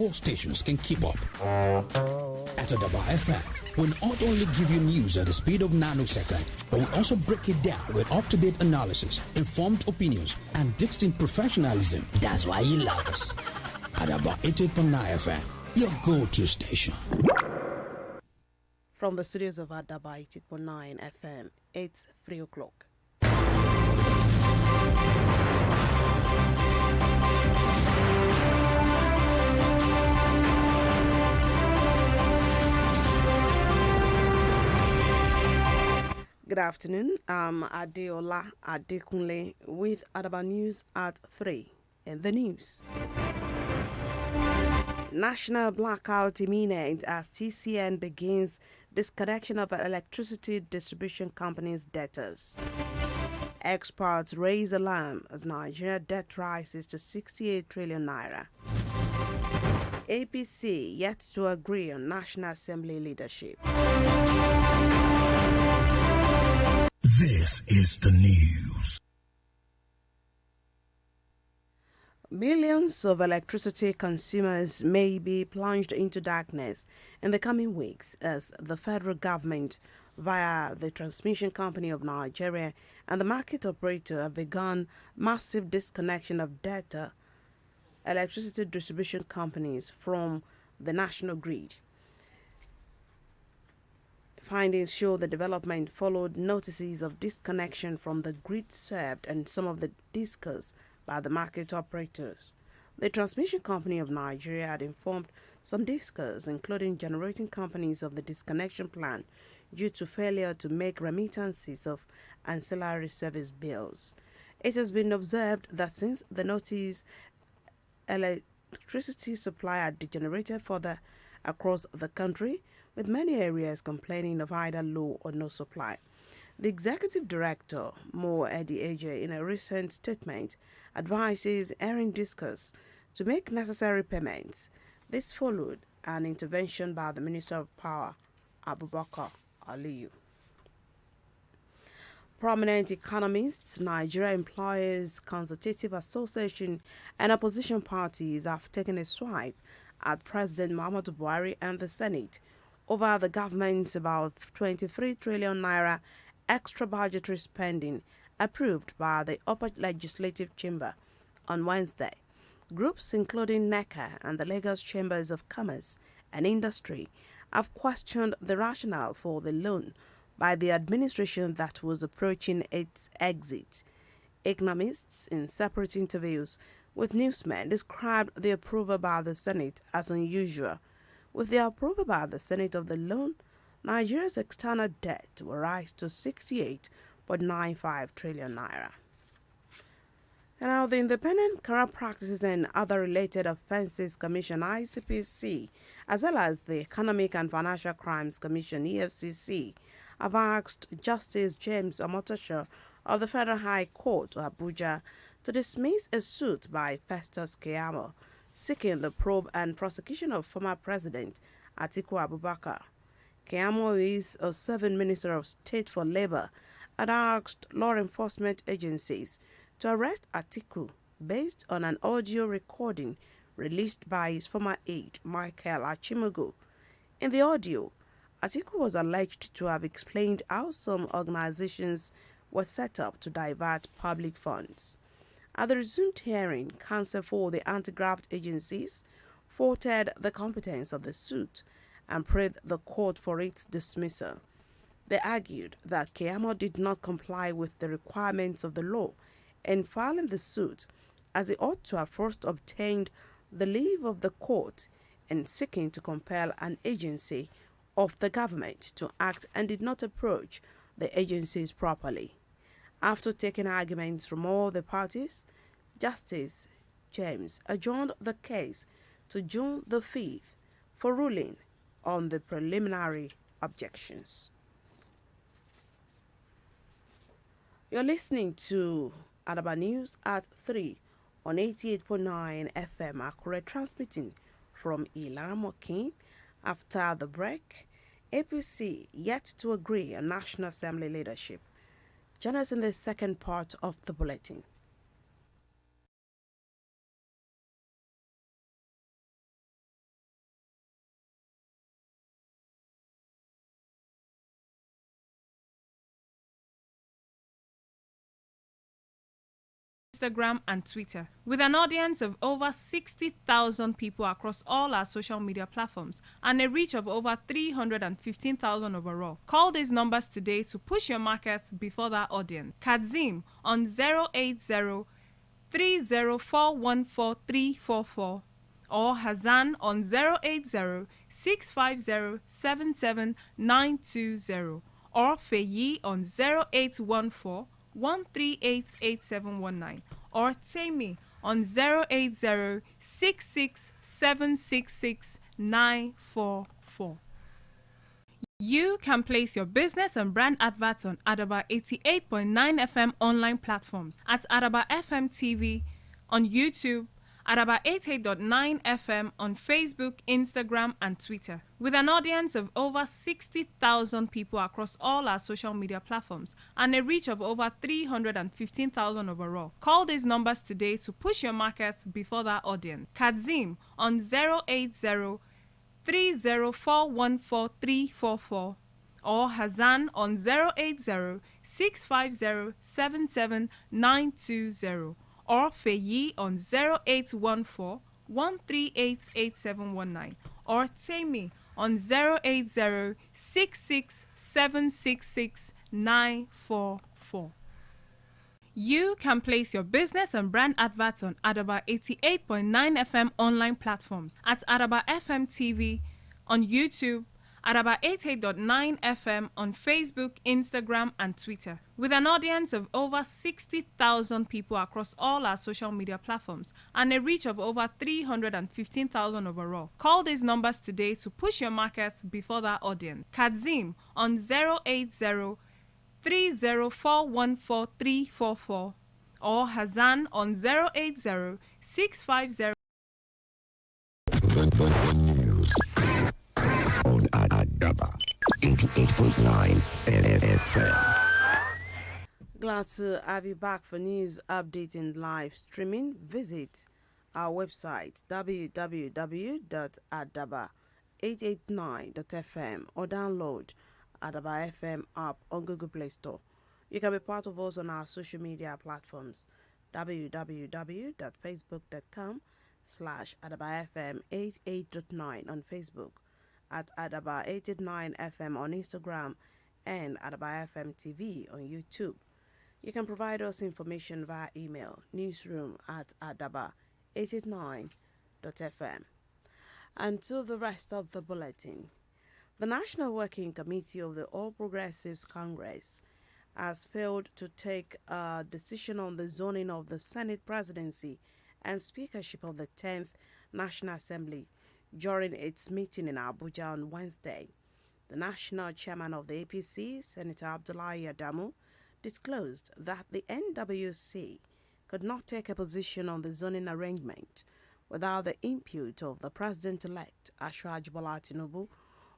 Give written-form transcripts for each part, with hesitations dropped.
all stations can keep up. At Adaba FM, we not only give you news at the speed of nanosecond, but we also break it down with up-to-date analysis, informed opinions, and distinct professionalism. That's why you love us. Adaba 88.9 FM, your go-to station. From the studios of Adaba 88.9 FM, it's 3 o'clock. Good afternoon. I'm Adeola Adekunle with Adaba News at 3. In the news, national blackout imminent as TCN begins disconnection of electricity distribution companies' debtors. Experts raise alarm as Nigeria debt rises to 68 trillion naira. APC yet to agree on National Assembly leadership. This is the news. Millions of electricity consumers may be plunged into darkness in the coming weeks as the federal government, via the Transmission Company of Nigeria and the market operator, have begun massive disconnection of data electricity distribution companies from the national grid. Findings show the development followed notices of disconnection from the grid served and some of the discos by the market operators. The Transmission Company of Nigeria had informed some discos, including generating companies, of the disconnection plan due to failure to make remittances of ancillary service bills. It has been observed that since the notice, electricity supply had degenerated further across the country, with many areas complaining of either low or no supply. The executive director, Mo Eddie Eje, in a recent statement, advises airing discos to make necessary payments. This followed an intervention by the Minister of Power, Abubakar Aliyu. Prominent economists, Nigeria Employers Consultative Association, and opposition parties have taken a swipe at President Muhammadu Buhari and the Senate over the government's about 23 trillion naira extra budgetary spending approved by the upper legislative chamber on Wednesday. Groups including NECA and the Lagos Chambers of Commerce and Industry have questioned the rationale for the loan by the administration that was approaching its exit. Economists, in separate interviews with newsmen, described the approval by the Senate as unusual. With the approval by the Senate of the loan, Nigeria's external debt will rise to 68.95 trillion naira. And now, the Independent Corrupt Practices and Other Related Offences Commission (ICPC), as well as the Economic and Financial Crimes Commission (EFCC), have asked Justice James Omotosho of the Federal High Court, Abuja, to dismiss a suit by Festus Keyamo seeking the probe and prosecution of former President Atiku Abubakar. Keyamo is a serving Minister of State for Labor and asked law enforcement agencies to arrest Atiku based on an audio recording released by his former aide, Michael Achimogo. In the audio, Atiku was alleged to have explained how some organizations were set up to divert public funds. At the resumed hearing, counsel for the anti-graft agencies faulted the competence of the suit and prayed the court for its dismissal. They argued that Keyamo did not comply with the requirements of the law in filing the suit, as he ought to have first obtained the leave of the court in seeking to compel an agency of the government to act, and did not approach the agencies properly. After taking arguments from all the parties, Justice James adjourned the case to June the 5th for ruling on the preliminary objections. You're listening to Adaba News at 3 on 88.9 FM Akure, transmitting from Ilaramokin. After the break, APC yet to agree on National Assembly leadership. Join us in the second part of the bulletin. Instagram, and Twitter. With an audience of over 60,000 people across all our social media platforms and a reach of over 315,000 overall. Call these numbers today to push your market before that audience. Kadzim on 080 30414 or Hazan on 080 650 77920 or Feyi on 0814 138 8719 or Temi on 080 66766 944. You can place your business and brand adverts on Adaba 88.9 FM online platforms, at Adaba FM TV on YouTube, Adaba 88.9 FM on Facebook, Instagram, and Twitter. With an audience of over 60,000 people across all our social media platforms and a reach of over 315,000 overall. Call these numbers today to push your market before that audience. Kadzim on 080 30414 or Hazan on 080 650 77920 or Feyi on 0814 138 8719 or Temi on 080 66766 944. You can place your business and brand adverts on Adaba 88.9 FM online platforms, at Adaba FM TV on YouTube, Adaba 88.9 FM on Facebook, Instagram, and Twitter. With an audience of over 60,000 people across all our social media platforms and a reach of over 315,000 overall. Call these numbers today to push your market before that audience. Kadzim on 080 30414 or Hazan on 080 650. The news on Adaba 88.9 FM. Glad to have you back for news update and live streaming. Visit our website www.adaba889.fm or download Adaba FM app on Google Play Store. You can be part of us on our social media platforms www.facebook.com/AdabaFM88.9 on Facebook, at Adaba889FM on Instagram, and Adaba FM TV on YouTube. You can provide us information via email newsroom@adaba889.fm. And to the rest of the bulletin. The National Working Committee of the All Progressives Congress has failed to take a decision on the zoning of the Senate presidency and speakership of the 10th National Assembly during its meeting in Abuja on Wednesday. The national chairman of the APC, Senator Abdullahi Adamu, disclosed that the NWC could not take a position on the zoning arrangement without the input of the president-elect, Ashwaj Bola Tinubu,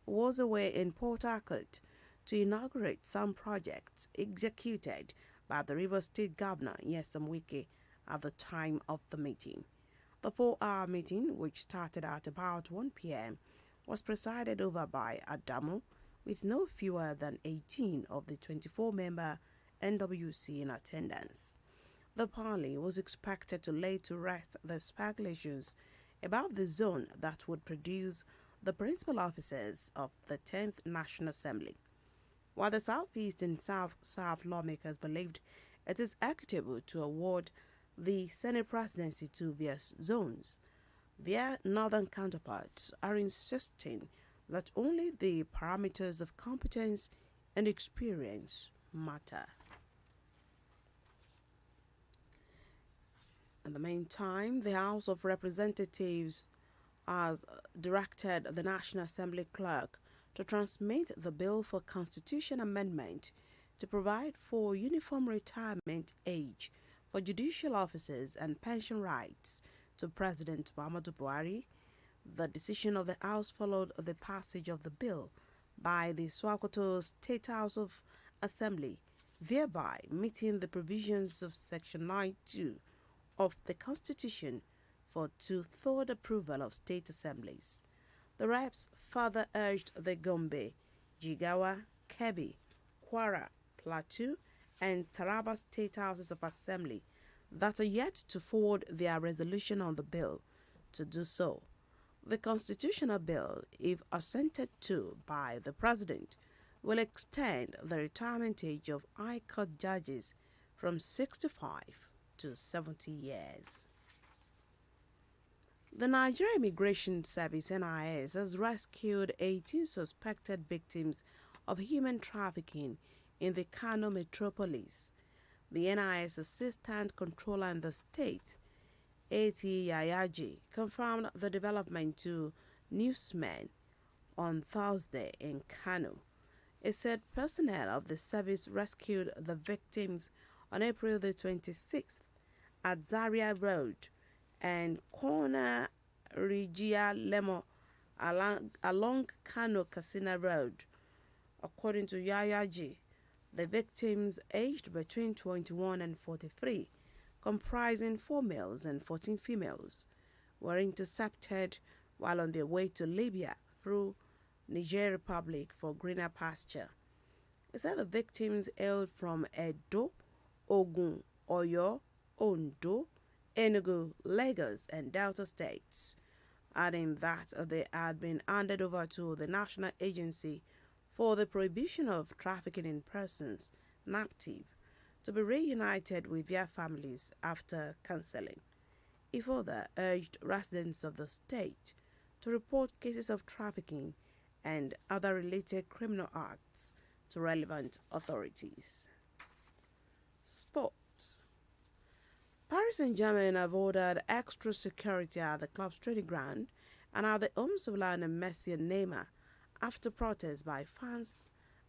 who was away in Port Harcourt to inaugurate some projects executed by the Rivers State Governor, Nyesom Wike, at the time of the meeting. The 4-hour meeting, which started at about 1 p.m., was presided over by Adamu, with no fewer than 18 of the 24-member NWC in attendance. The parley was expected to lay to rest the speculations about the zone that would produce the principal officers of the 10th National Assembly. While the Southeast and South lawmakers believed it is equitable to award the Senate presidency to various zones, their northern counterparts are insisting that only the parameters of competence and experience matter. In the meantime, the House of Representatives has directed the National Assembly clerk to transmit the bill for constitution amendment to provide for uniform retirement age for judicial officers and pension rights to President Muhammadu Buhari. The decision of the House followed the passage of the bill by the Sokoto State House of Assembly, thereby meeting the provisions of Section 9(2) of the Constitution for two-third approval of state assemblies. The reps further urged the Gombe, Jigawa, Kebbi, Kwara, Plateau, and Taraba State Houses of Assembly that are yet to forward their resolution on the bill to do so. The constitutional bill, if assented to by the President, will extend the retirement age of High Court judges from 65 to 70 years. The Nigeria Immigration Service (NIS) has rescued 18 suspected victims of human trafficking in the Kano metropolis. The NIS Assistant Controller in the state, A.T. Yayaji, confirmed the development to newsmen on Thursday in Kano. It said personnel of the service rescued the victims on April the 26th at Zaria Road and corner Regia Lemo along Kano Kasina Road. According to Yayaji, the victims aged between 21 and 43, comprising 4 males and 14 females, were intercepted while on their way to Libya through Niger Republic for greener pasture. It said the victims hailed from Edo, Ogun, Oyo, Ondo, Enugu, Lagos, and Delta states, adding that they had been handed over to the National Agency for the Prohibition of Trafficking in Persons, NAPTIP, to be reunited with their families after counseling. He further urged residents of the state to report cases of trafficking and other related criminal acts to relevant authorities. Sports. Paris Saint-Germain have ordered extra security at the club's training ground and at the homes of Lionel Messi and Neymar after protests by fans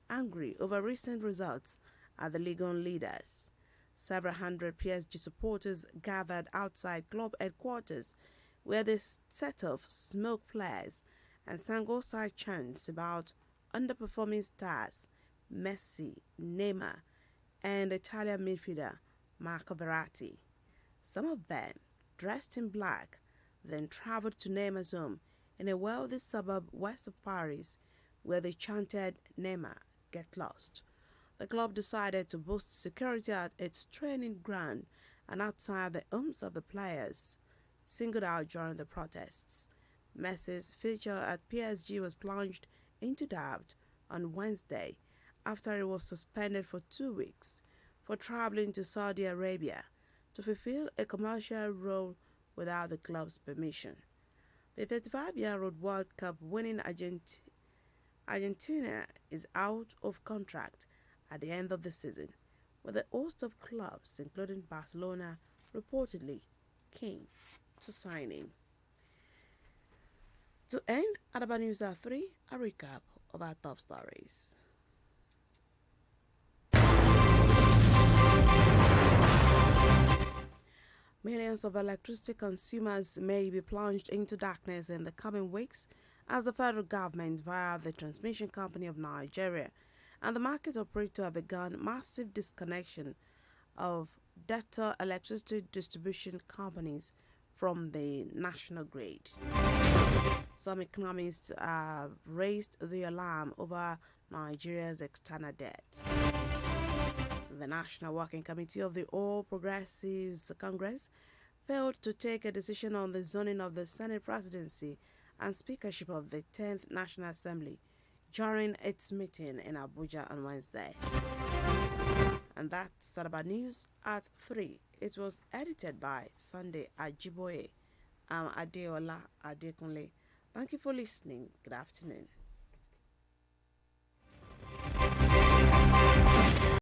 angry over recent results at the Ligue 1 leaders. Several hundred PSG supporters gathered outside club headquarters where they set off smoke flares and sang outside chants about underperforming stars Messi, Neymar, and Italian midfielder Marco Verratti. Some of them, dressed in black, then traveled to Neymar's home in a wealthy suburb west of Paris, where they chanted, "Neymar, get lost." The club decided to boost security at its training ground and outside the homes of the players, singled out during the protests. Messi's future at PSG was plunged into doubt on Wednesday after he was suspended for 2 weeks for traveling to Saudi Arabia to fulfill a commercial role without the club's permission. The 35-year-old World Cup winning Argentina is out of contract at the end of the season, with a host of clubs, including Barcelona, reportedly keen to sign him. To end, Adaba News at 3, a recap of our top stories. Millions of electricity consumers may be plunged into darkness in the coming weeks as the federal government, via the Transmission Company of Nigeria and the market operator, have begun massive disconnection of debtor electricity distribution companies from the national grid. Some economists have raised the alarm over Nigeria's external debt. The National Working Committee of the All Progressives Congress failed to take a decision on the zoning of the Senate presidency and speakership of the 10th National Assembly during its meeting in Abuja on Wednesday. And that's Adaba News at 3. It was edited by Sunday Ajiboye. I'm Adeola Adekunle. Thank you for listening. Good afternoon.